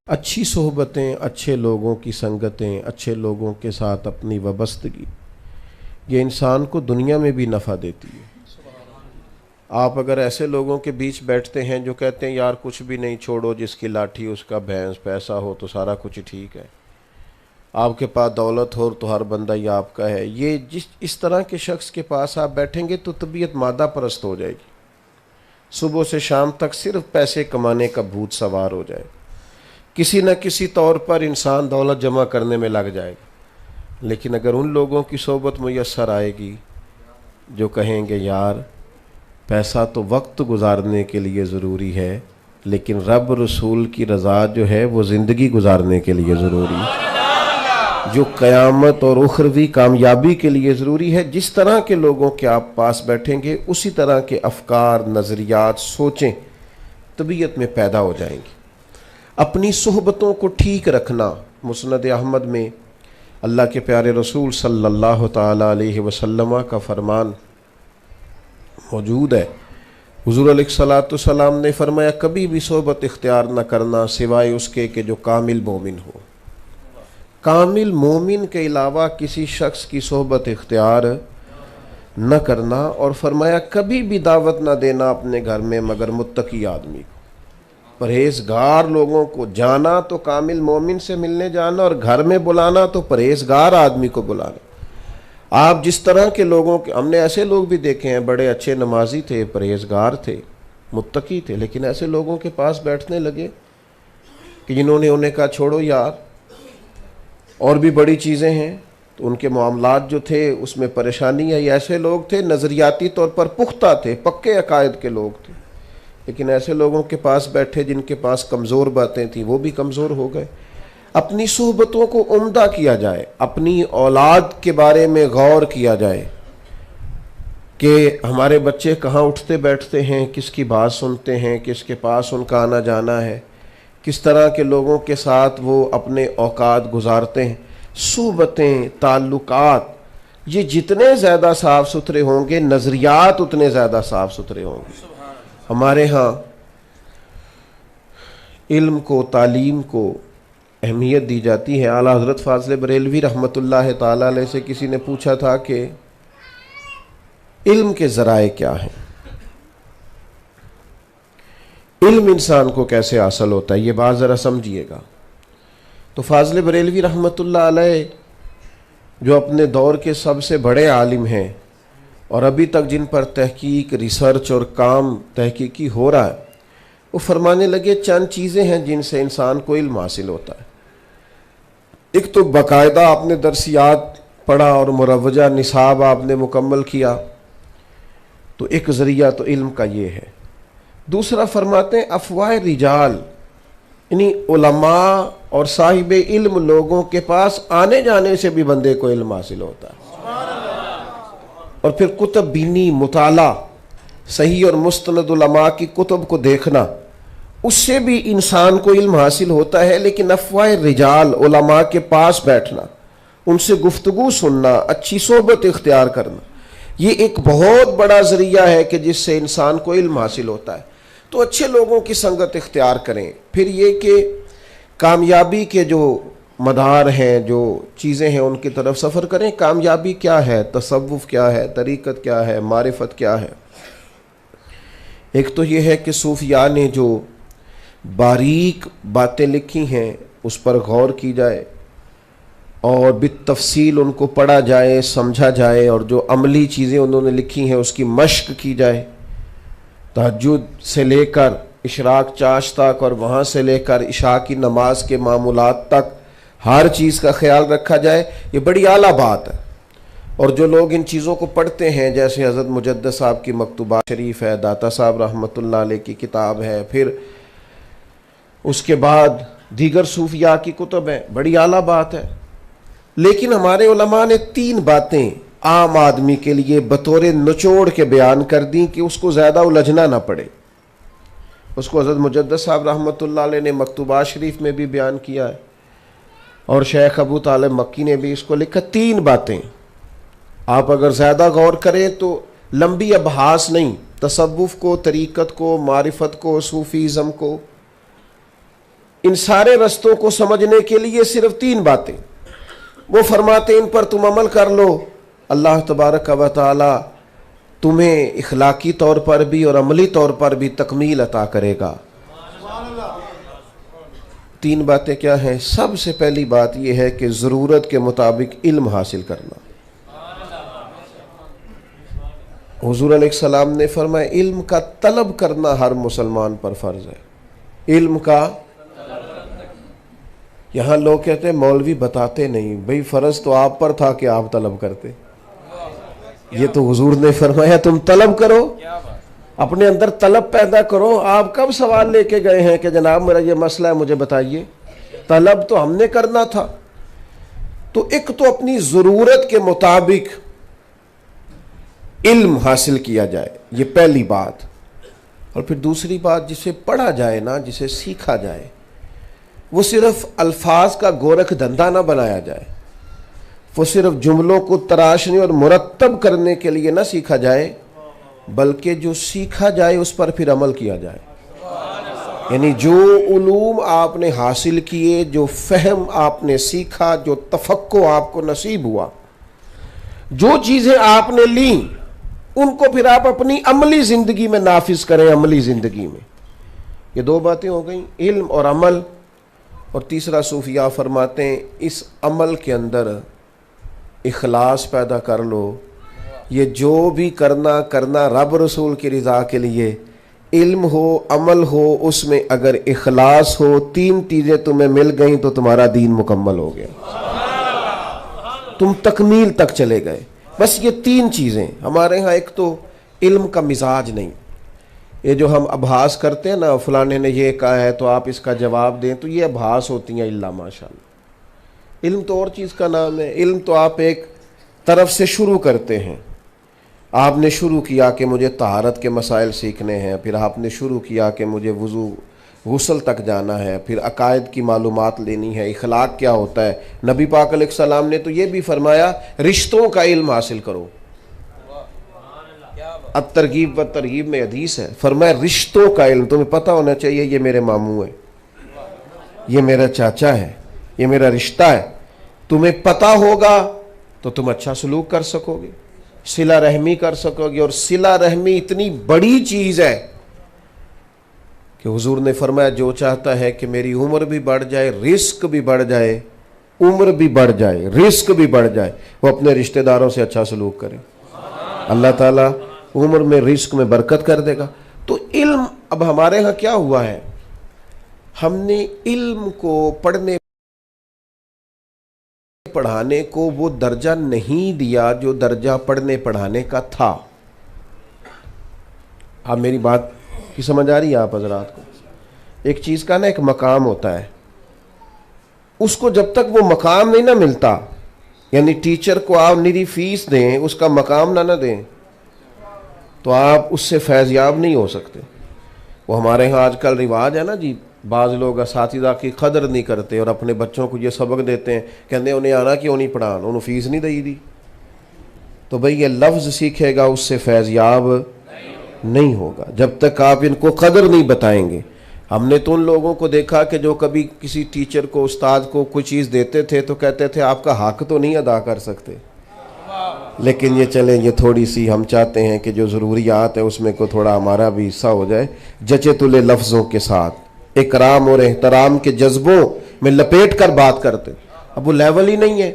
اچھی صحبتیں، اچھے لوگوں کی سنگتیں، اچھے لوگوں کے ساتھ اپنی وابستگی، یہ انسان کو دنیا میں بھی نفع دیتی ہے۔ آپ اگر ایسے لوگوں کے بیچ بیٹھتے ہیں جو کہتے ہیں یار کچھ بھی نہیں، چھوڑو، جس کی لاٹھی اس کا بھینس، پیسہ ہو تو سارا کچھ ٹھیک ہے، آپ کے پاس دولت ہو تو ہر بندہ ہی آپ کا ہے، یہ اس طرح کے شخص کے پاس آپ بیٹھیں گے تو طبیعت مادہ پرست ہو جائے گی، صبح سے شام تک صرف پیسے کمانے کا بھوت سوار ہو جائے گا، کسی نہ کسی طور پر انسان دولت جمع کرنے میں لگ جائے گا۔ لیکن اگر ان لوگوں کی صحبت میسر آئے گی جو کہیں گے یار پیسہ تو وقت گزارنے کے لیے ضروری ہے، لیکن رب رسول کی رضا جو ہے وہ زندگی گزارنے کے لیے ضروری ہے، جو قیامت اور اخروی کامیابی کے لیے ضروری ہے، جس طرح کے لوگوں کے آپ پاس بیٹھیں گے اسی طرح کے افکار، نظریات، سوچیں طبیعت میں پیدا ہو جائیں گی۔ اپنی صحبتوں کو ٹھیک رکھنا، مسند احمد میں اللہ کے پیارے رسول صلی اللہ تعالی علیہ وسلم کا فرمان موجود ہے۔ حضور علیہ الصلوۃ والسلام نے فرمایا کبھی بھی صحبت اختیار نہ کرنا سوائے اس کے کہ جو کامل مومن ہو۔ کامل مومن کے علاوہ کسی شخص کی صحبت اختیار نہ کرنا، اور فرمایا کبھی بھی دعوت نہ دینا اپنے گھر میں مگر متقی آدمی کو، پرہیزگار لوگوں کو جانا تو کامل مومن سے ملنے جانا، اور گھر میں بلانا تو پرہیزگار آدمی کو بلانا۔ آپ جس طرح کے لوگوں کے، ہم نے ایسے لوگ بھی دیکھے ہیں بڑے اچھے نمازی تھے، پرہیزگار تھے، متقی تھے، لیکن ایسے لوگوں کے پاس بیٹھنے لگے کہ جنہوں نے انہیں کہا چھوڑو یار اور بھی بڑی چیزیں ہیں، تو ان کے معاملات جو تھے اس میں پریشانی ہے۔ ایسے لوگ تھے نظریاتی طور پر پختہ تھے، پکے عقائد کے لوگ تھے، لیکن ایسے لوگوں کے پاس بیٹھے جن کے پاس کمزور باتیں تھیں وہ بھی کمزور ہو گئے۔ اپنی صحبتوں کو عمدہ کیا جائے، اپنی اولاد کے بارے میں غور کیا جائے کہ ہمارے بچے کہاں اٹھتے بیٹھتے ہیں، کس کی بات سنتے ہیں، کس کے پاس ان کا آنا جانا ہے، کس طرح کے لوگوں کے ساتھ وہ اپنے اوقات گزارتے ہیں۔ صحبتیں، تعلقات یہ جتنے زیادہ صاف ستھرے ہوں گے نظریات اتنے زیادہ صاف ستھرے ہوں گے۔ ہمارے ہاں علم کو، تعلیم کو اہمیت دی جاتی ہے۔ اعلیٰ حضرت فاضل بریلوی رحمۃ اللہ تعالی علیہ سے کسی نے پوچھا تھا کہ علم کے ذرائع کیا ہیں، علم انسان کو کیسے حاصل ہوتا ہے، یہ بات ذرا سمجھیے گا۔ تو فاضل بریلوی رحمۃ اللہ علیہ جو اپنے دور کے سب سے بڑے عالم ہیں اور ابھی تک جن پر تحقیق، ریسرچ اور کام تحقیقی ہو رہا ہے، وہ فرمانے لگے چند چیزیں ہیں جن سے انسان کو علم حاصل ہوتا ہے۔ ایک تو باقاعدہ آپ نے درسیات پڑھا اور مروجہ نصاب آپ نے مکمل کیا، تو ایک ذریعہ تو علم کا یہ ہے۔ دوسرا فرماتے ہیں افواہ رجال، یعنی علماء اور صاحب علم لوگوں کے پاس آنے جانے سے بھی بندے کو علم حاصل ہوتا ہے۔ اور پھر کتب بینی، مطالعہ، صحیح اور مستند علماء کی کتب کو دیکھنا، اس سے بھی انسان کو علم حاصل ہوتا ہے۔ لیکن افواہ رجال، علماء کے پاس بیٹھنا، ان سے گفتگو سننا، اچھی صحبت اختیار کرنا، یہ ایک بہت بڑا ذریعہ ہے کہ جس سے انسان کو علم حاصل ہوتا ہے۔ تو اچھے لوگوں کی سنگت اختیار کریں۔ پھر یہ کہ کامیابی کے جو مدار ہیں، جو چیزیں ہیں، ان کی طرف سفر کریں۔ کامیابی کیا ہے، تصوف کیا ہے، طریقت کیا ہے، معرفت کیا ہے۔ ایک تو یہ ہے کہ صوفیاء نے جو باریک باتیں لکھی ہیں اس پر غور کی جائے اور بالتفصیل ان کو پڑھا جائے، سمجھا جائے، اور جو عملی چیزیں انہوں نے لکھی ہیں اس کی مشق کی جائے، تہجد سے لے کر اشراق چاش تک اور وہاں سے لے کر عشاء کی نماز کے معمولات تک ہر چیز کا خیال رکھا جائے، یہ بڑی اعلیٰ بات ہے۔ اور جو لوگ ان چیزوں کو پڑھتے ہیں، جیسے حضرت مجدد صاحب کی مکتوبات شریف ہے، داتا صاحب رحمۃ اللہ علیہ کی کتاب ہے، پھر اس کے بعد دیگر صوفیاء کی کتب ہیں، بڑی اعلیٰ بات ہے۔ لیکن ہمارے علماء نے 3 باتیں عام آدمی کے لیے بطور نچوڑ کے بیان کر دیں کہ اس کو زیادہ الجھنا نہ پڑے۔ اس کو حضرت مجدد صاحب رحمۃ اللہ علیہ نے مکتوبات شریف میں بھی بیان کیا ہے، اور شیخ ابو طالب مکی نے بھی اس کو لکھا۔ 3 باتیں آپ اگر زیادہ غور کریں تو لمبی ابحاث نہیں، تصوف کو، طریقت کو، معرفت کو، صوفیزم کو، ان سارے رستوں کو سمجھنے کے لیے صرف 3 باتیں، وہ فرماتے ان پر تم عمل کر لو، اللہ تبارک و تعالی تمہیں اخلاقی طور پر بھی اور عملی طور پر بھی تکمیل عطا کرے گا۔ 3 باتیں کیا ہیں؟ سب سے پہلی بات یہ ہے کہ ضرورت کے مطابق علم حاصل کرنا۔ حضور علیہ السلام نے فرمایا علم کا طلب کرنا ہر مسلمان پر فرض ہے۔ علم کا، یہاں لوگ کہتے ہیں مولوی بتاتے نہیں، بھئی فرض تو آپ پر تھا کہ آپ طلب کرتے، یہ تو حضور نے فرمایا تم طلب کرو، اپنے اندر طلب پیدا کرو۔ آپ کب سوال لے کے گئے ہیں کہ جناب میرا یہ مسئلہ ہے مجھے بتائیے؟ طلب تو ہم نے کرنا تھا۔ تو ایک تو اپنی ضرورت کے مطابق علم حاصل کیا جائے، یہ پہلی بات۔ اور پھر دوسری بات، جسے پڑھا جائے نا، جسے سیکھا جائے، وہ صرف الفاظ کا گورکھ دھندا نہ بنایا جائے، وہ صرف جملوں کو تراشنے اور مرتب کرنے کے لیے نہ سیکھا جائے، بلکہ جو سیکھا جائے اس پر پھر عمل کیا جائے۔ یعنی جو علوم آپ نے حاصل کیے، جو فہم آپ نے سیکھا، جو تفقہ آپ کو نصیب ہوا، جو چیزیں آپ نے لیں، ان کو پھر آپ اپنی عملی زندگی میں نافذ کریں۔ عملی زندگی میں یہ 2 باتیں ہو گئیں، علم اور عمل۔ اور تیسرا صوفیاء فرماتے ہیں اس عمل کے اندر اخلاص پیدا کر لو۔ یہ جو بھی کرنا رب رسول کی رضا کے لیے، علم ہو، عمل ہو، اس میں اگر اخلاص ہو، 3 چیزیں تمہیں مل گئیں تو تمہارا دین مکمل ہو گیا، تم تکمیل تک چلے گئے۔ بس یہ 3 چیزیں ہمارے ہاں، ایک تو علم کا مزاج نہیں، یہ جو ہم ابحاث کرتے ہیں نا، فلانے نے یہ کہا ہے تو آپ اس کا جواب دیں، تو یہ ابحاث ہوتی ہیں اللہ ماشاءاللہ۔ علم تو اور چیز کا نام ہے۔ علم تو آپ ایک طرف سے شروع کرتے ہیں، آپ نے شروع کیا کہ مجھے طہارت کے مسائل سیکھنے ہیں، پھر آپ نے شروع کیا کہ مجھے وضو غسل تک جانا ہے، پھر عقائد کی معلومات لینی ہے، اخلاق کیا ہوتا ہے۔ نبی پاک علیہ السلام نے تو یہ بھی فرمایا رشتوں کا علم حاصل کرو۔ اب ترغیب و ترغیب میں حدیث ہے، فرمایا رشتوں کا علم تمہیں پتہ ہونا چاہیے، یہ میرے ماموں ہے، یہ میرا چاچا ہے، یہ میرا رشتہ ہے۔ تمہیں پتہ ہوگا تو تم اچھا سلوک کر سکو گے، صلہ رحمی کر سکو گے۔ اور صلہ رحمی اتنی بڑی چیز ہے کہ حضور نے فرمایا جو چاہتا ہے کہ میری عمر بھی بڑھ جائے، رزق بھی بڑھ جائے، عمر بھی بڑھ جائے، رزق بھی بڑھ جائے، وہ اپنے رشتہ داروں سے اچھا سلوک کرے، اللہ تعالیٰ عمر میں رزق میں برکت کر دے گا۔ تو علم، اب ہمارے ہاں کیا ہوا ہے، ہم نے علم کو پڑھنے پڑھانے کو وہ درجہ نہیں دیا جو درجہ پڑھنے پڑھانے کا تھا۔ اب میری بات کی سمجھ آ رہی ہے آپ حضرات کو؟ ایک چیز کا نا ایک مقام ہوتا ہے، اس کو جب تک وہ مقام نہیں نہ ملتا، یعنی ٹیچر کو آپ نیری فیس دیں، اس کا مقام نہ دیں، تو آپ اس سے فیض یاب نہیں ہو سکتے۔ وہ ہمارے ہاں آج کل رواج ہے نا جی، بعض لوگ اساتذہ کی قدر نہیں کرتے اور اپنے بچوں کو یہ سبق دیتے ہیں، کہتے ہیں انہیں آنا کیوں نہیں پڑھان، انہوں فیس نہیں دی۔ تو بھئی یہ لفظ سیکھے گا اس سے فیض یاب نہیں ہوگا جب تک آپ ان کو قدر نہیں بتائیں گے۔ ہم نے تو ان لوگوں کو دیکھا کہ جو کبھی کسی ٹیچر کو، استاد کو کوئی چیز دیتے تھے تو کہتے تھے آپ کا حق تو نہیں ادا کر سکتے، لیکن یہ چلیں یہ تھوڑی سی ہم چاہتے ہیں کہ جو ضروریات ہے اس میں کو تھوڑا ہمارا بھی حصہ ہو جائے، جچے تلے لفظوں کے ساتھ اکرام اور احترام کے جذبوں میں لپیٹ کر بات کرتے۔ اب وہ لیول ہی نہیں ہے۔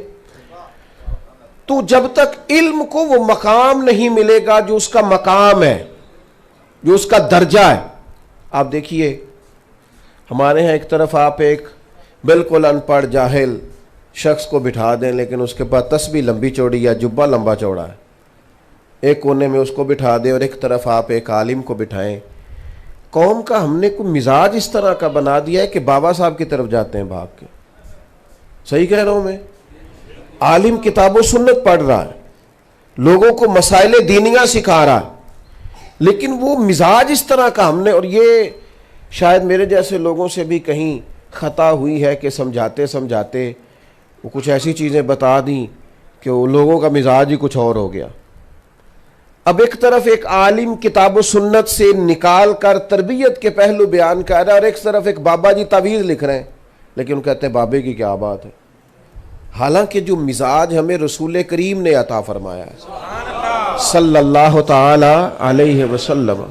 تو جب تک علم کو وہ مقام نہیں ملے گا جو اس کا مقام ہے، جو اس کا درجہ ہے۔ آپ دیکھیے ہمارے ہاں ایک طرف آپ ایک بالکل ان پڑھ جاہل شخص کو بٹھا دیں، لیکن اس کے پاس تسبیح لمبی چوڑی یا جبہ لمبا چوڑا ہے، ایک کونے میں اس کو بٹھا دیں، اور ایک طرف آپ ایک عالم کو بٹھائیں۔ قوم کا ہم نے کوئی مزاج اس طرح کا بنا دیا ہے کہ بابا صاحب کی طرف جاتے ہیں بھاگ کے۔ صحیح کہہ رہا ہوں میں؟ عالم کتاب و سنت پڑھ رہا ہے، لوگوں کو مسائل دینیہ سکھا رہا ہے، لیکن وہ مزاج اس طرح کا ہم نے، اور یہ شاید میرے جیسے لوگوں سے بھی کہیں خطا ہوئی ہے کہ سمجھاتے سمجھاتے وہ کچھ ایسی چیزیں بتا دیں کہ وہ لوگوں کا مزاج ہی کچھ اور ہو گیا۔ اب ایک طرف ایک عالم کتاب و سنت سے نکال کر تربیت کے پہلو بیان کر رہا ہے، اور ایک طرف ایک بابا جی تعویذ لکھ رہے ہیں، لیکن کہتے ہیں بابے کی کیا بات ہے، حالانکہ جو مزاج ہمیں رسول کریم نے عطا فرمایا ہے صلی اللہ تعالی علیہ وسلم،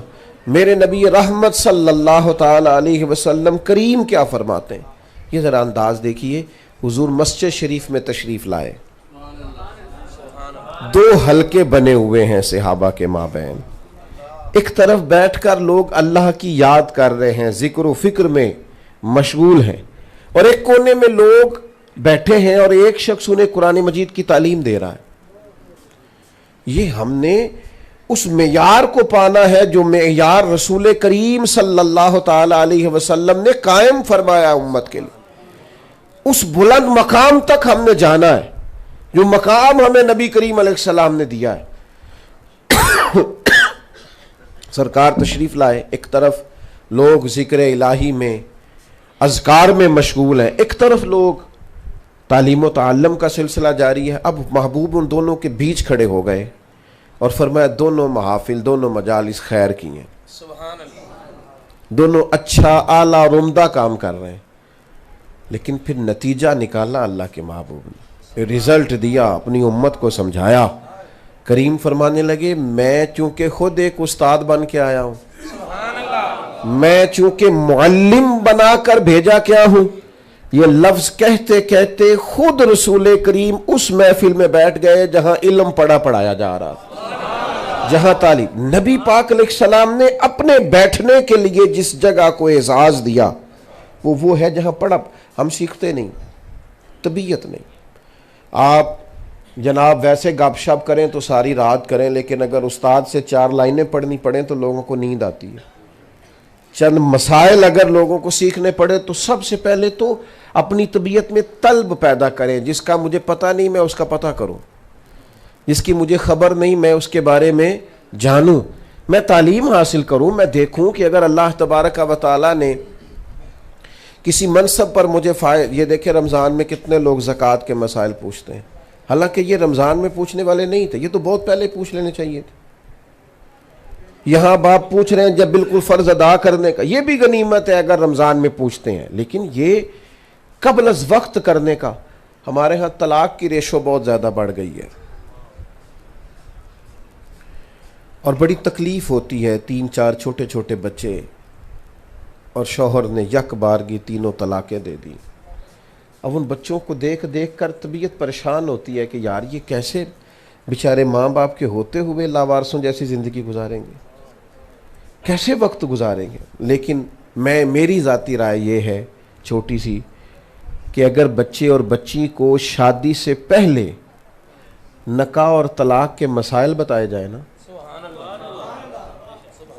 میرے نبی رحمت صلی اللہ تعالی علیہ وسلم کریم کیا فرماتے ہیں، یہ ذرا انداز دیکھیے۔ حضور مسجد شریف میں تشریف لائے، دو حلقے بنے ہوئے ہیں صحابہ کے مابین، ایک طرف بیٹھ کر لوگ اللہ کی یاد کر رہے ہیں، ذکر و فکر میں مشغول ہیں، اور ایک کونے میں لوگ بیٹھے ہیں اور ایک شخص انہیں قرآن مجید کی تعلیم دے رہا ہے۔ یہ ہم نے اس معیار کو پانا ہے جو معیار رسول کریم صلی اللہ تعالی علیہ وسلم نے قائم فرمایا امت کے لیے، اس بلند مقام تک ہم نے جانا ہے جو مقام ہمیں نبی کریم علیہ السلام نے دیا ہے۔ سرکار تشریف لائے، ایک طرف لوگ ذکر الہی میں اذکار میں مشغول ہیں، ایک طرف لوگ تعلیم و تعلم کا سلسلہ جاری ہے۔ اب محبوب ان دونوں کے بیچ کھڑے ہو گئے اور فرمایا دونوں محافل، دونوں مجالس خیر کی ہیں، سبحان اللہ، دونوں اچھا اعلیٰ اور عمدہ کام کر رہے ہیں، لیکن پھر نتیجہ نکالا اللہ کے محبوب نے، رزلٹ دیا، اپنی امت کو سمجھایا۔ کریم فرمانے لگے میں چونکہ خود ایک استاد بن کے آیا ہوں، میں چونکہ معلم بنا کر بھیجا کیا ہوں، یہ لفظ کہتے کہتے خود رسول کریم اس محفل میں بیٹھ گئے جہاں علم پڑھایا جا رہا تھا، جہاں تعلیم۔ نبی پاک علیہ السلام نے اپنے بیٹھنے کے لیے جس جگہ کو اعزاز دیا وہ ہے جہاں پڑھا، ہم سیکھتے نہیں، طبیعت نہیں۔ آپ جناب ویسے گپ شپ کریں تو ساری رات کریں، لیکن اگر استاد سے 4 لائنیں پڑھنی پڑیں تو لوگوں کو نیند آتی ہے۔ چند مسائل اگر لوگوں کو سیکھنے پڑے تو سب سے پہلے تو اپنی طبیعت میں طلب پیدا کریں، جس کا مجھے پتہ نہیں میں اس کا پتہ کروں، جس کی مجھے خبر نہیں میں اس کے بارے میں جانوں، میں تعلیم حاصل کروں، میں دیکھوں کہ اگر اللہ تبارک و تعالیٰ نے کسی منصب پر مجھے یہ دیکھیں رمضان میں کتنے لوگ زکوٰۃ کے مسائل پوچھتے ہیں، حالانکہ یہ رمضان میں پوچھنے والے نہیں تھے، یہ تو بہت پہلے پوچھ لینے چاہیے تھے۔ یہاں باپ پوچھ رہے ہیں جب بالکل فرض ادا کرنے کا، یہ بھی غنیمت ہے اگر رمضان میں پوچھتے ہیں، لیکن یہ قبل از وقت کرنے کا۔ ہمارے ہاں طلاق کی ریشو بہت زیادہ بڑھ گئی ہے اور بڑی تکلیف ہوتی ہے، 3-4 چھوٹے چھوٹے بچے اور شوہر نے یک بارگی 3 طلاقیں دے دی۔ اب ان بچوں کو دیکھ دیکھ کر طبیعت پریشان ہوتی ہے کہ یار یہ کیسے بیچارے ماں باپ کے ہوتے ہوئے لاوارثوں جیسی زندگی گزاریں گے، کیسے وقت گزاریں گے۔ لیکن میری ذاتی رائے یہ ہے چھوٹی سی کہ اگر بچے اور بچی کو شادی سے پہلے نکاح اور طلاق کے مسائل بتائے جائیں نا،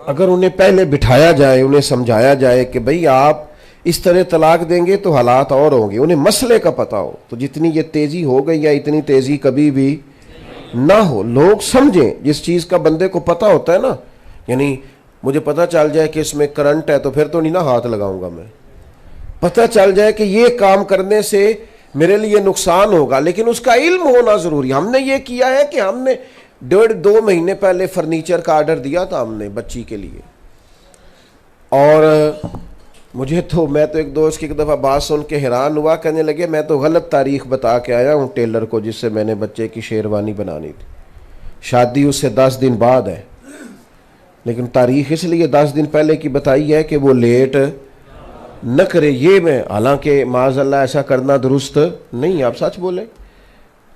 اگر انہیں پہلے بٹھایا جائے، انہیں سمجھایا جائے کہ بھئی آپ اس طرح طلاق دیں گے تو حالات اور ہوں گے، انہیں مسئلے کا پتہ ہو، تو جتنی یہ تیزی ہو گئی یا اتنی تیزی کبھی بھی نہ ہو۔ لوگ سمجھیں جس چیز کا بندے کو پتہ ہوتا ہے نا، یعنی مجھے پتہ چل جائے کہ اس میں کرنٹ ہے تو پھر تو نہیں نا ہاتھ لگاؤں گا، میں پتہ چل جائے کہ یہ کام کرنے سے میرے لیے نقصان ہوگا، لیکن اس کا علم ہونا ضروری۔ ہم نے یہ کیا ہے کہ ہم نے 1.5-2 مہینے پہلے فرنیچر کا آرڈر دیا تھا ہم نے بچی کے لیے، اور میں تو ایک دوست کی ایک دفعہ بات سن کے حیران ہوا، کہنے لگے میں تو غلط تاریخ بتا کے آیا ہوں ٹیلر کو جس سے میں نے بچے کی شیروانی بنانی تھی، شادی اس سے 10 دن بعد ہے، لیکن تاریخ اس لیے 10 دن پہلے کی بتائی ہے کہ وہ لیٹ نہ کرے۔ یہ میں حالانکہ معاذ اللہ ایسا کرنا درست نہیں، آپ سچ بولیں۔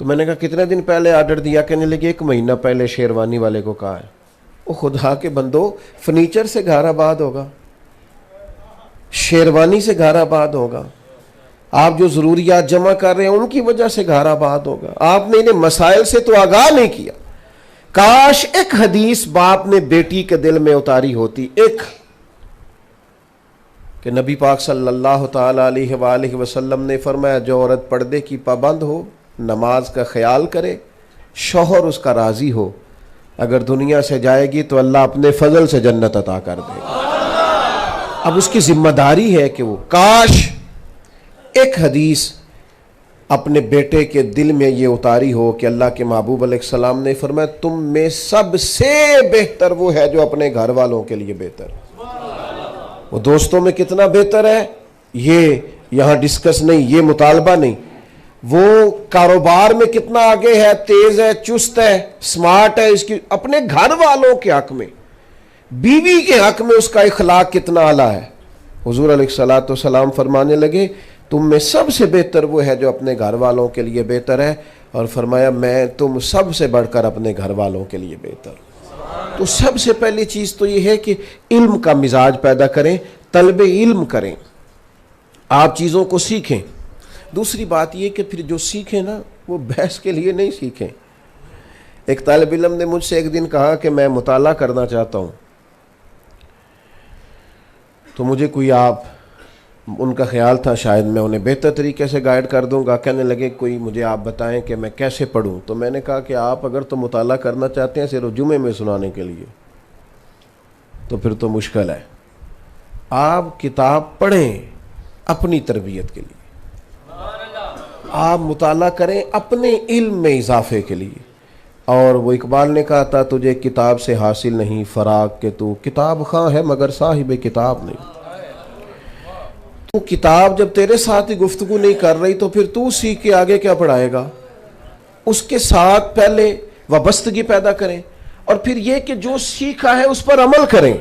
تو میں نے کہا کتنے دن پہلے آرڈر دیا؟ کہنے لگے 1 مہینہ پہلے شیروانی والے کو کہا ہے۔ وہ خدا کے بندو، فرنیچر سے گھر آباد ہوگا، شیروانی سے گھر آباد ہوگا، آپ جو ضروریات جمع کر رہے ہیں ان کی وجہ سے گھر آباد ہوگا۔ آپ نے انہیں مسائل سے تو آگاہ نہیں کیا۔ کاش ایک حدیث باپ نے بیٹی کے دل میں اتاری ہوتی، ایک، کہ نبی پاک صلی اللہ تعالی علیہ وآلہ وسلم نے فرمایا جو عورت پردے کی پابند ہو، نماز کا خیال کرے، شوہر اس کا راضی ہو، اگر دنیا سے جائے گی تو اللہ اپنے فضل سے جنت عطا کر دے گا۔ اب اس کی ذمہ داری ہے کہ وہ، کاش ایک حدیث اپنے بیٹے کے دل میں یہ اتاری ہو کہ اللہ کے محبوب علیہ السلام نے فرمایا تم میں سب سے بہتر وہ ہے جو اپنے گھر والوں کے لیے بہتر. وہ دوستوں میں کتنا بہتر ہے یہ یہاں ڈسکس نہیں, یہ مطالبہ نہیں. وہ کاروبار میں کتنا آگے ہے, تیز ہے, چست ہے, سمارٹ ہے, اس کی اپنے گھر والوں کے حق میں, بیوی کے حق میں اس کا اخلاق کتنا اعلیٰ ہے. حضور علیہ الصلوۃ والسلام فرمانے لگے تم میں سب سے بہتر وہ ہے جو اپنے گھر والوں کے لیے بہتر ہے, اور فرمایا میں تم سب سے بڑھ کر اپنے گھر والوں کے لیے بہتر. تو سب سے پہلی چیز تو یہ ہے کہ علم کا مزاج پیدا کریں, طلب علم کریں, آپ چیزوں کو سیکھیں. دوسری بات یہ کہ پھر جو سیکھیں نا وہ بحث کے لیے نہیں سیکھیں. ایک طالب علم نے مجھ سے ایک دن کہا کہ میں مطالعہ کرنا چاہتا ہوں, تو مجھے کوئی آپ, ان کا خیال تھا شاید میں انہیں بہتر طریقے سے گائیڈ کر دوں گا. کہنے لگے کوئی مجھے آپ بتائیں کہ میں کیسے پڑھوں. تو میں نے کہا کہ آپ اگر تو مطالعہ کرنا چاہتے ہیں صرف جمعے میں سنانے کے لیے تو پھر تو مشکل ہے. آپ کتاب پڑھیں اپنی تربیت کے لیے, آپ مطالعہ کریں اپنے علم میں اضافے کے لیے. اور وہ اقبال نے کہا تھا تجھے کتاب سے حاصل نہیں فراغ کہ تو کتاب خواں ہے مگر صاحب کتاب نہیں. تو کتاب جب تیرے ساتھ ہی گفتگو نہیں کر رہی تو پھر تو سیکھ کے آگے کیا پڑھائے گا. اس کے ساتھ پہلے وابستگی پیدا کریں, اور پھر یہ کہ جو سیکھا ہے اس پر عمل کریں.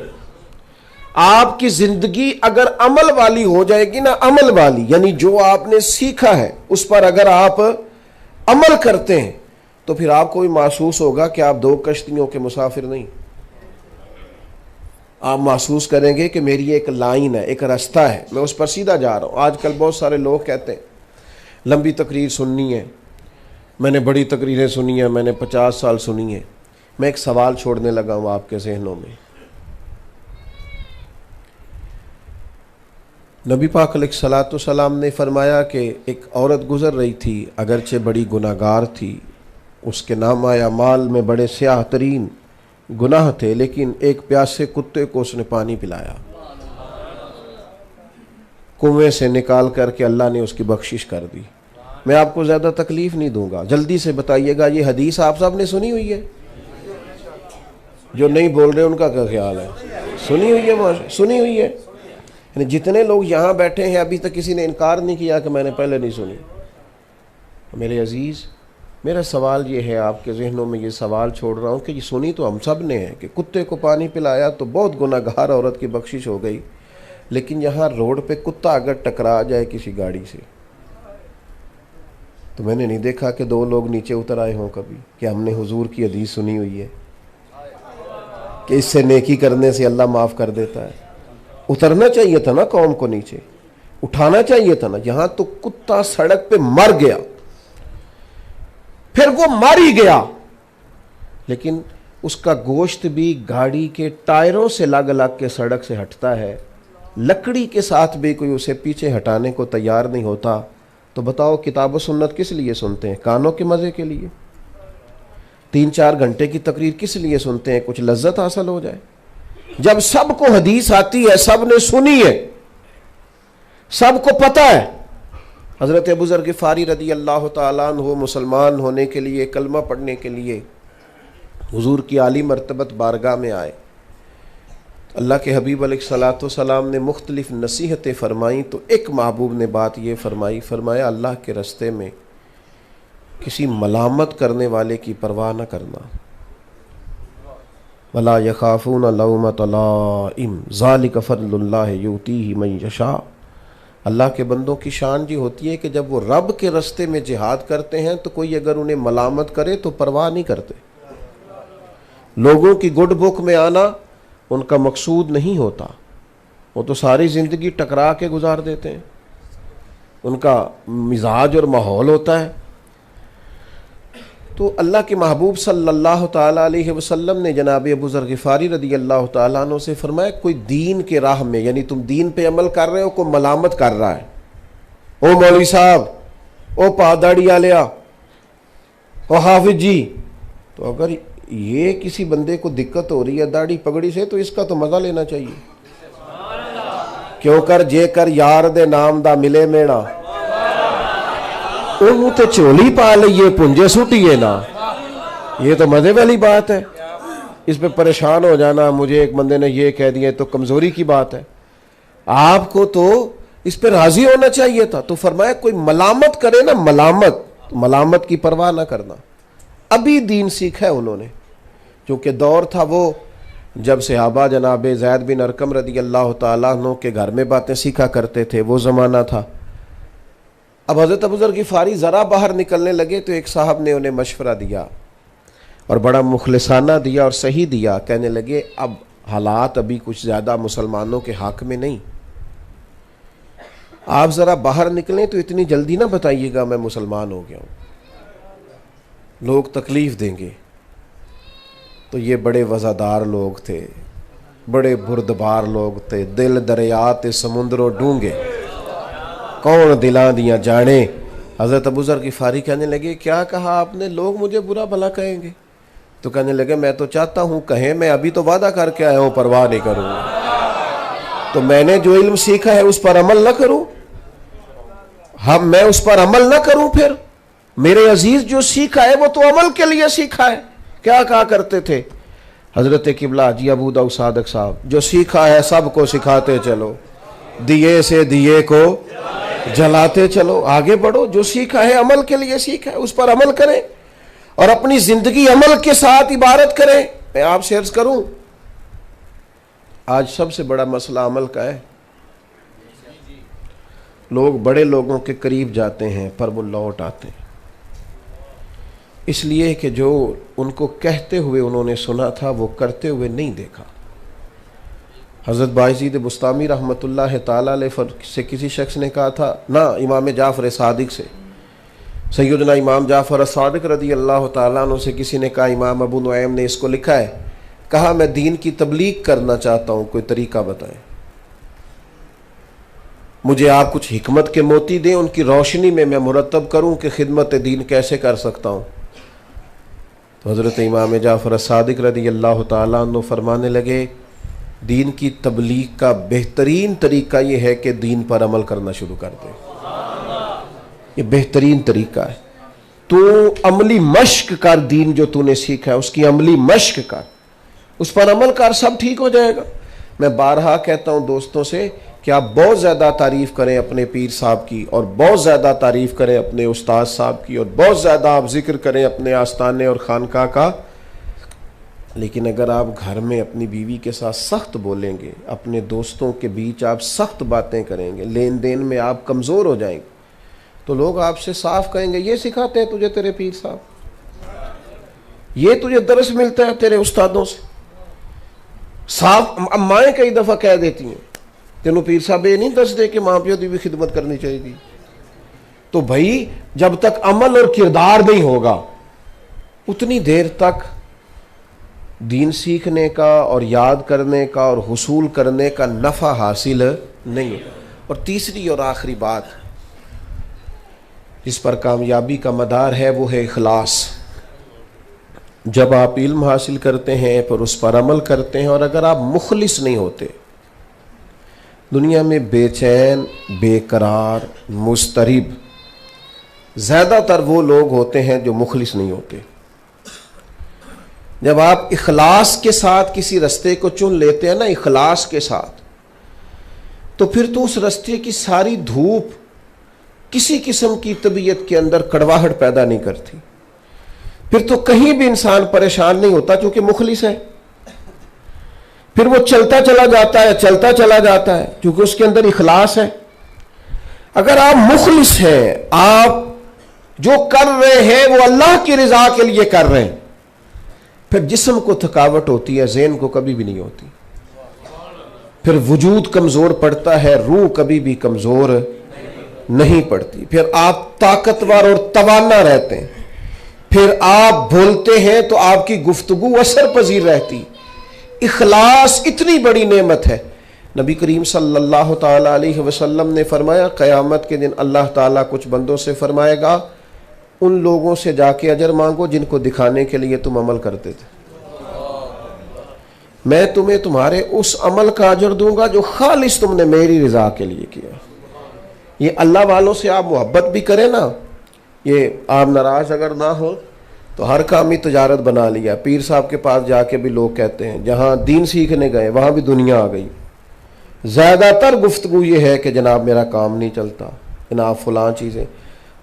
آپ کی زندگی اگر عمل والی ہو جائے گی نا, عمل والی یعنی جو آپ نے سیکھا ہے اس پر اگر آپ عمل کرتے ہیں تو پھر آپ کو بھی محسوس ہوگا کہ آپ دو کشتیوں کے مسافر نہیں. آپ محسوس کریں گے کہ میری ایک لائن ہے, ایک راستہ ہے, میں اس پر سیدھا جا رہا ہوں. آج کل بہت سارے لوگ کہتے ہیں لمبی تقریر سننی ہے, میں نے بڑی تقریریں سنی ہیں, میں نے 50 سال سنی ہیں. میں ایک سوال چھوڑنے لگا ہوں آپ کے ذہنوں میں. نبی پاک علیہ الصلوۃ والسلام نے فرمایا کہ ایک عورت گزر رہی تھی, اگرچہ بڑی گناہگار تھی, اس کے نامہ اعمال میں بڑے سیاہ ترین گناہ تھے, لیکن ایک پیاسے کتے کو اس نے پانی پلایا, کنویں سے نکال کر کے اللہ نے اس کی بخشش کر دی. میں آپ کو زیادہ تکلیف نہیں دوں گا, جلدی سے بتائیے گا یہ حدیث آپ سب نے سنی ہوئی ہے؟ جو نہیں بول رہے ان کا کیا خیال ہے؟ سنی ہوئی ہے, سنی ہوئی ہے. یعنی جتنے لوگ یہاں بیٹھے ہیں ابھی تک کسی نے انکار نہیں کیا کہ میں نے پہلے نہیں سنی. میرے عزیز, میرا سوال یہ ہے, آپ کے ذہنوں میں یہ سوال چھوڑ رہا ہوں کہ یہ سنی تو ہم سب نے ہے کہ کتے کو پانی پلایا تو بہت گناہگار عورت کی بخشش ہو گئی, لیکن یہاں روڈ پہ کتا اگر ٹکرا جائے کسی گاڑی سے تو میں نے نہیں دیکھا کہ 2 لوگ نیچے اتر آئے ہوں کبھی کہ ہم نے حضور کی حدیث سنی ہوئی ہے کہ اس سے نیکی کرنے سے اللہ معاف کر دیتا ہے. اترنا چاہیے تھا نا قوم کو, نیچے اٹھانا چاہیے تھا نا. یہاں تو کتا سڑک پہ مر گیا, پھر وہ مر ہی گیا, لیکن اس کا گوشت بھی گاڑی کے ٹائروں سے لگ لگ کے سڑک سے ہٹتا ہے, لکڑی کے ساتھ بھی کوئی اسے پیچھے ہٹانے کو تیار نہیں ہوتا. تو بتاؤ کتاب و سنت کس لیے سنتے ہیں؟ کانوں کے مزے کے لیے. 3-4 گھنٹے کی تقریر کس لیے سنتے ہیں؟ کچھ لذت حاصل ہو جائے. جب سب کو حدیث آتی ہے, سب نے سنی ہے, سب کو پتہ ہے. حضرت ابو ذر غفاری رضی اللہ تعالیٰ عنہ مسلمان ہونے کے لیے, کلمہ پڑھنے کے لیے حضور کی عالی مرتبت بارگاہ میں آئے. اللہ کے حبیب علیہ الصلوۃ والسلام نے مختلف نصیحتیں فرمائیں, تو ایک محبوب نے بات یہ فرمایا اللہ کے رستے میں کسی ملامت کرنے والے کی پرواہ نہ کرنا. وَلَا يَخَافُونَ لَوْمَةَ لَائِمٍ ذَلِكَ فَضْلُ اللَّهِ يُؤْتِيهِ مَن يَشَاءُ. اللہ کے بندوں کی شان یہ ہوتی ہے کہ جب وہ رب کے رستے میں جہاد کرتے ہیں تو کوئی اگر انہیں ملامت کرے تو پرواہ نہیں کرتے. لوگوں کی گڈ بک میں آنا ان کا مقصود نہیں ہوتا, وہ تو ساری زندگی ٹکرا کے گزار دیتے ہیں, ان کا مزاج اور ماحول ہوتا ہے. تو اللہ کے محبوب صلی اللہ تعالیٰ علیہ وسلم نے جناب ابو ذر غفاری رضی اللہ تعالیٰ عنہ سے فرمایا کوئی دین کے راہ میں, یعنی تم دین پہ عمل کر رہے ہو, کوئی ملامت کر رہا ہے, او مولوی صاحب, او پاداڑی والیا, او حافظ جی, تو اگر یہ کسی بندے کو دقت ہو رہی ہے داڑھی پگڑی سے تو اس کا تو مزہ لینا چاہیے. کیوں کر جے کر یار دے نام دا ملے میڑا, انہوں تے چولی پا لئیے پنجے سٹیے نا. یہ تو مزے والی بات ہے. اس پہ پریشان ہو جانا مجھے ایک بندے نے یہ کہہ دیا تو کمزوری کی بات ہے. آپ کو تو اس پہ راضی ہونا چاہیے تھا. تو فرمایا کوئی ملامت کرے نا ملامت کی پرواہ نہ کرنا. ابھی دین سیکھا ہے انہوں نے, کیونکہ دور تھا وہ جب صحابہ جناب زید بن ارقم رضی اللہ تعالیٰ عنہ کے گھر میں باتیں سیکھا کرتے تھے, وہ زمانہ تھا. اب حضرت ابوذر غفاری ذرا باہر نکلنے لگے تو ایک صاحب نے انہیں مشورہ دیا اور بڑا مخلصانہ دیا اور صحیح دیا. کہنے لگے اب حالات ابھی کچھ زیادہ مسلمانوں کے حق میں نہیں, آپ ذرا باہر نکلیں تو اتنی جلدی نہ بتائیے گا میں مسلمان ہو گیا ہوں, لوگ تکلیف دیں گے. تو یہ بڑے وزادار لوگ تھے, بڑے بردبار لوگ تھے. دل دریات سمندروں ڈونگے کون دلاں دیاں جانے. حضرت ابوذر غفاری کہنے لگے کیا کہا آپ نے, لوگ مجھے برا بھلا کہیں گے. تو کہنے لگے میں تو چاہتا ہوں کہیں, میں ابھی تو وعدہ کر کے آیا ہوں پرواہ نہیں کروں گا. تو میں نے جو علم سیکھا ہے اس پر عمل نہ کروں, میں اس پر عمل نہ کروں, پھر میرے عزیز جو سیکھا ہے وہ تو عمل کے لیے سیکھا ہے. کیا کہا کرتے تھے حضرت قبلہ حاجی ابو داؤد صادق صاحب, جو سیکھا ہے سب کو سکھاتے چلو, دیے سے دیے کو جلاتے چلو. آگے بڑھو, جو سیکھا ہے عمل کے لیے سیکھا ہے اس پر عمل کریں اور اپنی زندگی عمل کے ساتھ عبارت کریں. میں آپ سے عرض کروں آج سب سے بڑا مسئلہ عمل کا ہے. لوگ بڑے لوگوں کے قریب جاتے ہیں پر وہ لوٹ آتے ہیں, اس لیے کہ جو ان کو کہتے ہوئے انہوں نے سنا تھا وہ کرتے ہوئے نہیں دیکھا. حضرت بایزید بسطامی رحمۃ اللہ تعالیٰ علیہ سے کسی شخص نے کہا تھا نہ, امام جعفر صادق سے, سیدنا امام جعفر صادق رضی اللہ تعالیٰ عنہ سے کسی نے کہا, امام ابو نعیم نے اس کو لکھا ہے, کہا میں دین کی تبلیغ کرنا چاہتا ہوں, کوئی طریقہ بتائیں, مجھے آپ کچھ حکمت کے موتی دیں, ان کی روشنی میں مرتب کروں کہ خدمت دین کیسے کر سکتا ہوں. تو حضرت امام جعفر صادق رضی اللہ تعالیٰ عنہ فرمانے لگے دین کی تبلیغ کا بہترین طریقہ یہ ہے کہ دین پر عمل کرنا شروع کر دے. یہ بہترین طریقہ ہے. تو عملی مشق کر, دین جو تو نے سیکھا ہے اس کی عملی مشق کر, اس پر عمل کر, سب ٹھیک ہو جائے گا. میں بارہا کہتا ہوں دوستوں سے کہ آپ بہت زیادہ تعریف کریں اپنے پیر صاحب کی, اور بہت زیادہ تعریف کریں اپنے استاد صاحب کی, اور بہت زیادہ آپ ذکر کریں اپنے آستانے اور خانقاہ کا, لیکن اگر آپ گھر میں اپنی بیوی کے ساتھ سخت بولیں گے, اپنے دوستوں کے بیچ آپ سخت باتیں کریں گے, لین دین میں آپ کمزور ہو جائیں گے, تو لوگ آپ سے صاف کہیں گے یہ سکھاتے ہیں تجھے تیرے پیر صاحب, یہ تجھے درس ملتا ہے تیرے استادوں سے. صاف مائیں کئی دفعہ کہہ دیتی ہیں تینوں پیر صاحب یہ نہیں دس دے کہ ماں پیو کی بھی خدمت کرنی چاہیے تھی. تو بھائی جب تک عمل اور کردار نہیں ہوگا اتنی دیر تک دین سیکھنے کا اور یاد کرنے کا اور حصول کرنے کا نفع حاصل نہیں ہوگا. اور تیسری اور آخری بات جس پر کامیابی کا مدار ہے وہ ہے اخلاص. جب آپ علم حاصل کرتے ہیں پھر اس پر عمل کرتے ہیں, اور اگر آپ مخلص نہیں ہوتے, دنیا میں بے چین, بے قرار, مضطرب زیادہ تر وہ لوگ ہوتے ہیں جو مخلص نہیں ہوتے. جب آپ اخلاص کے ساتھ کسی رستے کو چن لیتے ہیں نا, اخلاص کے ساتھ, تو پھر تو اس رستے کی ساری دھوپ کسی قسم کی طبیعت کے اندر کڑواہٹ پیدا نہیں کرتی. پھر تو کہیں بھی انسان پریشان نہیں ہوتا کیونکہ مخلص ہے. پھر وہ چلتا چلا جاتا ہے کیونکہ اس کے اندر اخلاص ہے. اگر آپ مخلص ہیں, آپ جو کر رہے ہیں وہ اللہ کی رضا کے لیے کر رہے ہیں, پھر جسم کو تھکاوٹ ہوتی ہے, ذہن کو کبھی بھی نہیں ہوتی. پھر وجود کمزور پڑتا ہے, روح کبھی بھی کمزور نہیں پڑتی. پھر آپ طاقتور اور توانا رہتے ہیں. پھر آپ بولتے ہیں تو آپ کی گفتگو اثر پذیر رہتی. اخلاص اتنی بڑی نعمت ہے. نبی کریم صلی اللہ تعالی علیہ وسلم نے فرمایا قیامت کے دن اللہ تعالیٰ کچھ بندوں سے فرمائے گا ان لوگوں سے جا کے اجر مانگو جن کو دکھانے کے لیے تم عمل کرتے تھے, میں تمہیں تمہارے اس عمل کا اجر دوں گا جو خالص تم نے میری رضا کے لیے کیا. یہ اللہ والوں سے آپ محبت بھی کریں نا, یہ آپ ناراض اگر نہ ہو تو ہر کام ہی تجارت بنا لیا. پیر صاحب کے پاس جا کے بھی لوگ کہتے ہیں جہاں دین سیکھنے گئے وہاں بھی دنیا آ گئی. زیادہ تر گفتگو یہ ہے کہ جناب میرا کام نہیں چلتا، جناب فلاں چیزیں.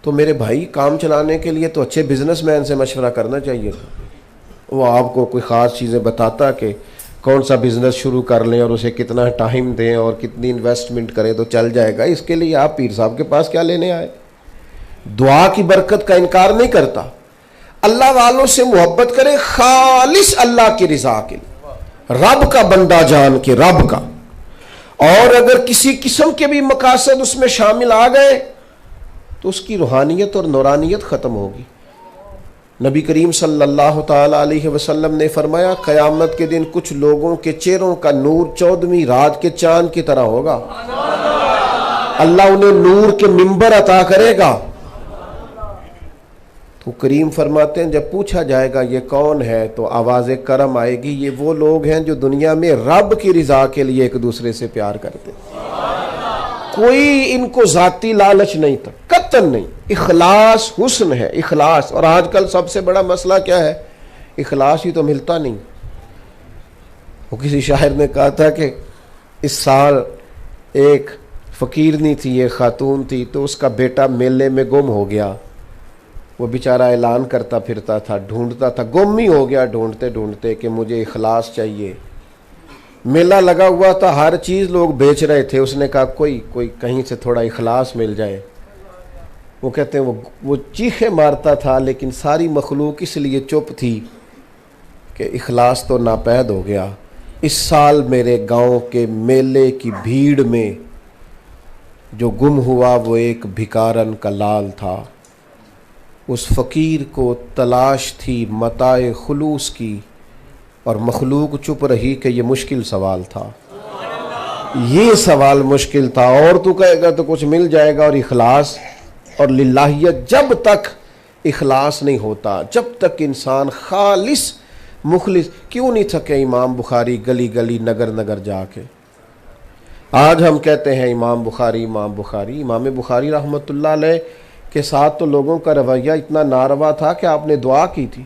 تو میرے بھائی کام چلانے کے لیے تو اچھے بزنس مین سے مشورہ کرنا چاہیے تھا. وہ آپ کو کوئی خاص چیزیں بتاتا کہ کون سا بزنس شروع کر لیں اور اسے کتنا ٹائم دیں اور کتنی انویسٹمنٹ کریں تو چل جائے گا. اس کے لیے آپ پیر صاحب کے پاس کیا لینے آئے؟ دعا کی برکت کا انکار نہیں کرتا. اللہ والوں سے محبت کرے خالص اللہ کی رضا کے لیے، رب کا بندہ جان کے، رب کا. اور اگر کسی قسم کے بھی مقاصد اس میں شامل آ گئے تو اس کی روحانیت اور نورانیت ختم ہوگی. نبی کریم صلی اللہ تعالی علیہ وسلم نے فرمایا قیامت کے دن کچھ لوگوں کے چہروں کا نور 14ویں رات کے چاند کی طرح ہوگا. اللہ انہیں نور کے منبر عطا کرے گا. تو کریم فرماتے ہیں جب پوچھا جائے گا یہ کون ہے تو آواز کرم آئے گی، یہ وہ لوگ ہیں جو دنیا میں رب کی رضا کے لیے ایک دوسرے سے پیار کرتے. کوئی ان کو ذاتی لالچ نہیں تھا، قطعاً نہیں. اخلاص حسن ہے، اخلاص. اور آج کل سب سے بڑا مسئلہ کیا ہے؟ اخلاص ہی تو ملتا نہیں. وہ کسی شاعر نے کہا تھا کہ اس سال ایک فقیرنی تھی، ایک خاتون تھی، تو اس کا بیٹا میلے میں گم ہو گیا. وہ بیچارہ اعلان کرتا پھرتا تھا، ڈھونڈتا تھا، گم ہی ہو گیا ڈھونڈتے ڈھونڈتے کہ مجھے اخلاص چاہیے. میلہ لگا ہوا تھا، ہر چیز لوگ بیچ رہے تھے. اس نے کہا کوئی کہیں سے تھوڑا اخلاص مل جائے. وہ کہتے ہیں وہ چیخیں مارتا تھا لیکن ساری مخلوق اس لیے چپ تھی کہ اخلاص تو ناپید ہو گیا. اس سال میرے گاؤں کے میلے کی بھیڑ میں جو گم ہوا وہ ایک بھکارن کا لال تھا. اس فقیر کو تلاش تھی متاع خلوص کی اور مخلوق چپ رہی کہ یہ مشکل سوال تھا. یہ سوال مشکل تھا. اور تو کہے گا تو کچھ مل جائے گا. اور اخلاص اور للہیت، جب تک اخلاص نہیں ہوتا، جب تک انسان خالص مخلص. کیوں نہیں تھکے امام بخاری گلی گلی نگر نگر جا کے؟ آج ہم کہتے ہیں امام بخاری امام بخاری. امام بخاری رحمۃ اللہ علیہ کے ساتھ تو لوگوں کا رویہ اتنا ناروا تھا کہ آپ نے دعا کی تھی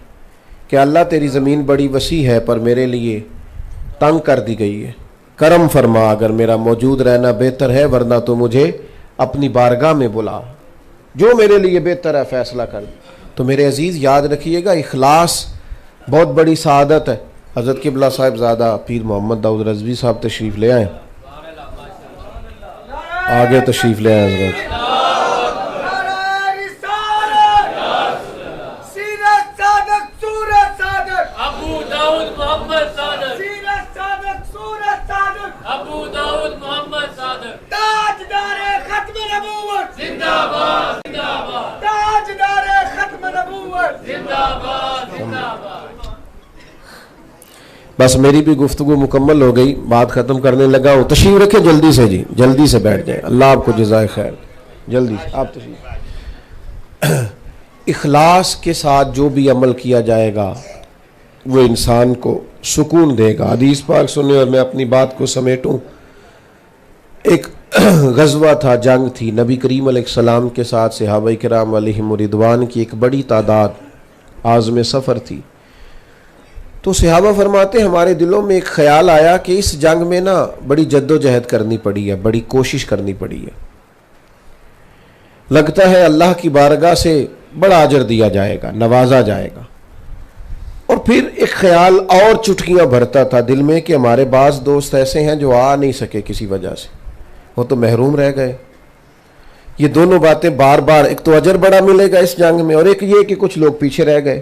کہ اللہ تیری زمین بڑی وسیع ہے پر میرے لیے تنگ کر دی گئی ہے، کرم فرما، اگر میرا موجود رہنا بہتر ہے ورنہ تو مجھے اپنی بارگاہ میں بلا، جو میرے لیے بہتر ہے فیصلہ کر. تو میرے عزیز یاد رکھیے گا اخلاص بہت بڑی سعادت ہے. حضرت قبلہ صاحب زادہ پیر محمد داؤد رضوی صاحب تشریف لے آئیں، آگے تشریف لے آئیں حضرت. بس میری بھی گفتگو مکمل ہو گئی، بات ختم کرنے لگا ہوں. تشریف رکھیں جلدی سے جی، جلدی سے بیٹھ جائیں. اللہ آپ کو جزائے خیر. جلدی سے آپ تشریف. اخلاص کے ساتھ جو بھی عمل کیا جائے گا وہ انسان کو سکون دے گا. حدیث پاک سنیں اور میں اپنی بات کو سمیٹوں. ایک غزوہ تھا، جنگ تھی. نبی کریم علیہ السلام کے ساتھ صحابہ کرام علیہم رضوان کی ایک بڑی تعداد عازم سفر تھی. تو صحابہ فرماتے ہمارے دلوں میں ایک خیال آیا کہ اس جنگ میں نا بڑی جد و جہد کرنی پڑی ہے، بڑی کوشش کرنی پڑی ہے. لگتا ہے اللہ کی بارگاہ سے بڑا اجر دیا جائے گا، نوازا جائے گا. اور پھر ایک خیال اور چٹکیاں بھرتا تھا دل میں کہ ہمارے بعض دوست ایسے ہیں جو آ نہیں سکے کسی وجہ سے، وہ تو محروم رہ گئے. یہ دونوں باتیں بار بار، ایک تو اجر بڑا ملے گا اس جنگ میں، اور ایک یہ کہ کچھ لوگ پیچھے رہ گئے.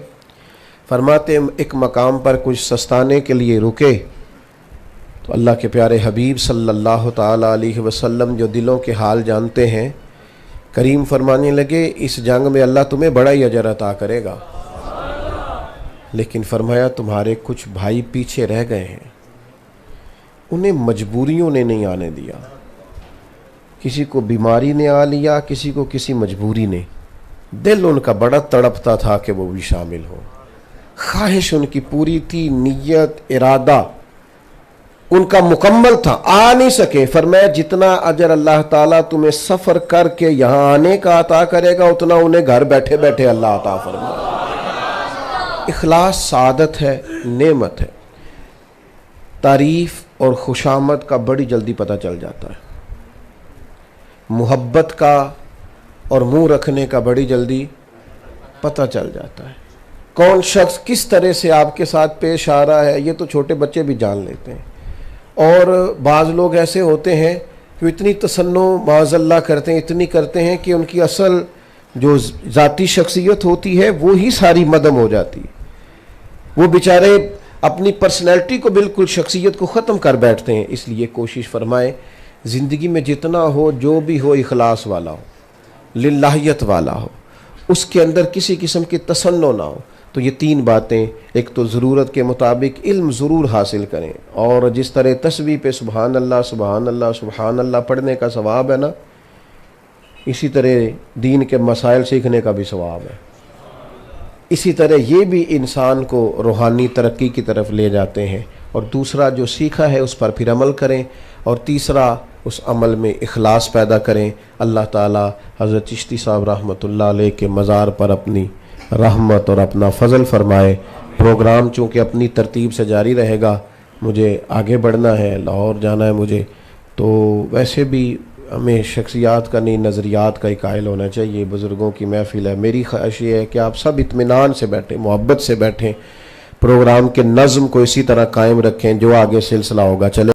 فرماتے ایک مقام پر کچھ سستانے کے لیے رکے تو اللہ کے پیارے حبیب صلی اللہ تعالی علیہ وسلم جو دلوں کے حال جانتے ہیں، کریم فرمانے لگے اس جنگ میں اللہ تمہیں بڑا ہی اجر عطا کرے گا، لیکن فرمایا تمہارے کچھ بھائی پیچھے رہ گئے ہیں، انہیں مجبوریوں نے نہیں آنے دیا. کسی کو بیماری نے آ لیا، کسی کو کسی مجبوری نے. دل ان کا بڑا تڑپتا تھا کہ وہ بھی شامل ہو. خواہش ان کی پوری تھی، نیت ارادہ ان کا مکمل تھا، آ نہیں سکے، فرمایا جتنا اجر اللہ تعالیٰ تمہیں سفر کر کے یہاں آنے کا عطا کرے گا اتنا انہیں گھر بیٹھے بیٹھے اللہ عطا فرمائے۔ اخلاص سعادت ہے، نعمت ہے۔ تعریف اور خوشامد کا بڑی جلدی پتہ چل جاتا ہے، محبت کا اور منہ رکھنے کا بڑی جلدی پتہ چل جاتا ہے۔ کون شخص کس طرح سے آپ کے ساتھ پیش آ رہا ہے یہ تو چھوٹے بچے بھی جان لیتے ہیں، اور بعض لوگ ایسے ہوتے ہیں کہ اتنی تصنع معاذ اللہ کرتے ہیں، اتنی کرتے ہیں کہ ان کی اصل جو ذاتی شخصیت ہوتی ہے وہی ساری مدم ہو جاتی ہے۔ وہ بیچارے اپنی پرسنالٹی کو بالکل، شخصیت کو ختم کر بیٹھتے ہیں۔ اس لیے کوشش فرمائیں زندگی میں جتنا ہو، جو بھی ہو، اخلاص والا ہو، للہیت والا ہو، اس کے اندر کسی قسم کی تصنع نہ ہو۔ تو یہ تین باتیں، ایک تو ضرورت کے مطابق علم ضرور حاصل کریں، اور جس طرح تسبیح پہ سبحان اللہ سبحان اللہ سبحان اللہ پڑھنے کا ثواب ہے نا، اسی طرح دین کے مسائل سیکھنے کا بھی ثواب ہے۔ اسی طرح یہ بھی انسان کو روحانی ترقی کی طرف لے جاتے ہیں، اور دوسرا جو سیکھا ہے اس پر پھر عمل کریں، اور تیسرا اس عمل میں اخلاص پیدا کریں۔ اللہ تعالی حضرت چشتی صاحب رحمۃ اللہ علیہ کے مزار پر اپنی رحمت اور اپنا فضل فرمائے۔ پروگرام چونکہ اپنی ترتیب سے جاری رہے گا، مجھے آگے بڑھنا ہے، لاہور جانا ہے مجھے، تو ویسے بھی ہمیں شخصیات کا نہیں نظریات کا ہی قائل ہونا چاہیے۔ بزرگوں کی محفل ہے، میری خواہش یہ ہے کہ آپ سب اطمینان سے بیٹھیں، محبت سے بیٹھیں، پروگرام کے نظم کو اسی طرح قائم رکھیں، جو آگے سلسلہ ہوگا چلے۔